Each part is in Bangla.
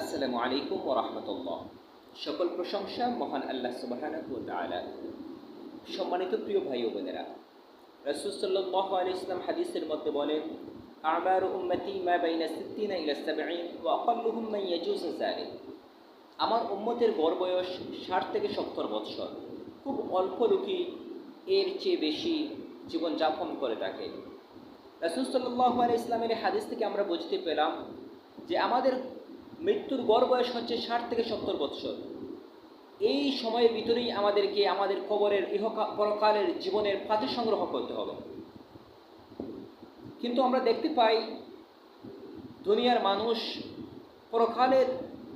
আসসালামু আলাইকুম ওয়া রাহমাতুল্লাহ। সকল প্রশংসা মহান আল্লাহ সুবহানাহু ওয়া তাআলার। সম্মানিত প্রিয় ভাই ও বোনেরা, রাসূল সাল্লাল্লাহু আলাইহি ওয়াসাল্লাম হাদিসের মধ্যে বলেন, আমারু উম্মতি মা বাইনা 60 ইলা 70 ওয়া আকাল্লুহুম মান ইয়াজুজু যালিক। আমার উম্মতের গড় বয়স 60 থেকে 70 বৎসর। খুব অল্প লোকই এর চেয়ে বেশি জীবন যাপন করে থাকে। রাসূল সাল্লাল্লাহু আলাইহি ওয়াসাল্লামের হাদিস থেকে আমরা বুঝতে পেলাম যে আমাদের মৃত্যুর গড় বয়স হচ্ছে 60 থেকে 70 বৎসর। এই সময়ের ভিতরেই আমাদেরকে আমাদের কবরের পরকালের জীবনের পাথে সংগ্রহ করতে হবে। কিন্তু আমরা দেখতে পাই দুনিয়ার মানুষ পরকালের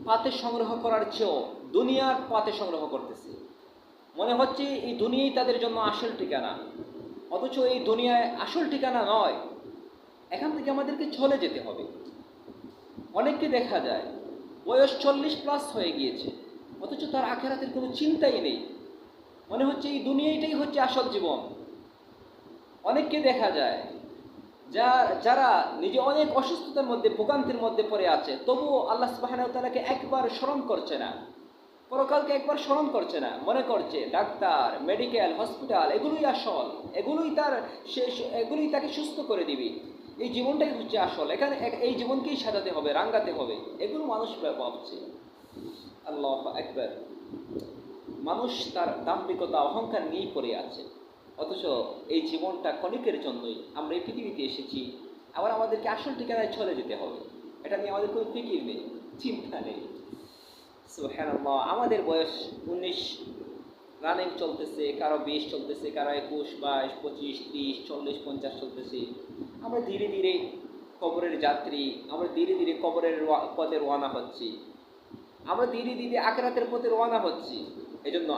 পাথে সংগ্রহ করার চেয়েও দুনিয়ার পাথে সংগ্রহ করতেছে। মনে হচ্ছে এই দুনিয়াই তাদের জন্য আসল ঠিকানা, অথচ এই দুনিয়ায় আসল ঠিকানা নয়। এখান থেকে আমাদেরকে চলে যেতে হবে। অনেককে দেখা যায় বয়স 40+ হয়ে গিয়েছে, অথচ তার আখিরাতের কোনো চিন্তাই নেই। মনে হচ্ছে এই দুনিয়াটাই হচ্ছে আসল জীবন। অনেককে দেখা যায় যারা নিজে অনেক অসুস্থতার মধ্যে ভোগান্তির মধ্যে পড়ে আছে, তবুও আল্লাহ সুবহানাহু ওয়া তাআলাকে একবার স্মরণ করছে না, পরকালকে একবার স্মরণ করছে না। মনে করছে ডাক্তার, মেডিকেল, হসপিটাল এগুলোই আসল, এগুলোই তাকে সুস্থ করে দিবে। এই জীবনটাই হচ্ছে আসল, এখানে এই জীবনকেই সাজাতে হবে, রাঙ্গাতে হবে, এগুলো মানুষ ভাবছে। আল্লাহু আকবার। মানুষ তার দাম্ভিকতা, অহংকার নিয়েই পড়ে আছে, অথচ এই জীবনটা ক্ষণিকের জন্যই। আমরা এই পৃথিবীতে এসেছি, আবার আমাদেরকে আসল ঠিকানায় চলে যেতে হবে। এটা নিয়ে আমাদের কোনো ফিকির নেই, চিন্তা নেই। সুবহানাল্লাহ। আমাদের বয়স 19 রানিং চলতেছে, কারো 20 চলতেছে, কারো 21, 22, 25, 30, 40, 50 চলতেছে। আমরা ধীরে ধীরে কবরের যাত্রী, আমরা ধীরে ধীরে কবরের পথে রওনা হচ্ছি, আমরা ধীরে ধীরে আখিরাতের পথে রওনা হচ্ছি। এজন্য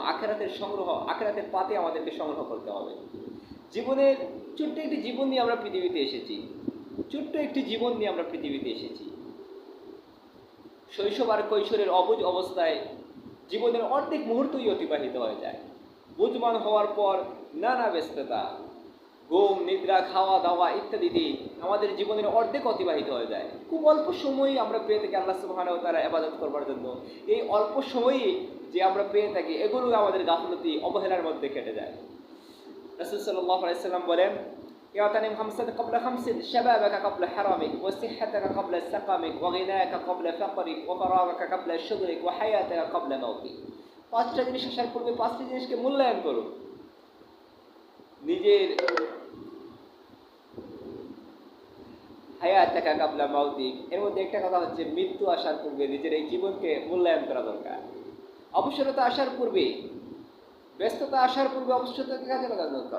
আখিরাতের পাতে আমাদেরকে সংগ্রহ করতে হবে। জীবনের ছোট্ট একটি জীবন নিয়ে আমরা পৃথিবীতে এসেছি, শৈশব আর কৈশোরের অবুঝ অবস্থায় জীবনের অর্ধেক মুহূর্তই অতিবাহিত হয়ে যায়। বুঝমান হওয়ার পর নানা ব্যস্ততা, ঘুম, নিদ্রা, খাওয়া দাওয়া ইত্যাদিতে আমাদের জীবনের অর্ধেক অতিবাহিত হয়ে যায়। খুব অল্প সময়ই আমরা পেয়ে থাকি আল্লাহ সুবহানাহু ওয়া তাআলা ইবাদত করবার জন্য। এই অল্প সময়ই যে আমরা পেয়ে থাকি, এগুলো আমাদের গাফলতি, অবহেলার মধ্যে কেটে যায়। রাসূল সাল্লাল্লাহু আলাইহি ওয়াসাল্লাম বলেন, ইয়াতানিম খামসাতা ক্বাবলা খামসিন, শাবাবাকা ক্বাবলা হারামিক, ওয়া সিহহাতাকা ক্বাবলা সাকামিক, ওয়া গিনাকা ক্বাবলা ফাকরিক, ওয়া ফারাগাকা ক্বাবলা শুগরিক, ওয়া হায়াতাকা ক্বাবলা মাউতিক। 5টা জিনিস আসার পূর্বে 5টি জিনিসকে মূল্যায়ন করুন। নিজের হায়াতাকা ক্বাবলা মাউতিক, এর মধ্যে একটা কথা হচ্ছে মৃত্যু আসার পূর্বে নিজের এই জীবনকে মূল্যায়ন করা দরকার। অবসরতা আসার পূর্বে, ব্যস্ততা আসার পূর্বে অবসরতাকে কাজে লাগানো দরকার।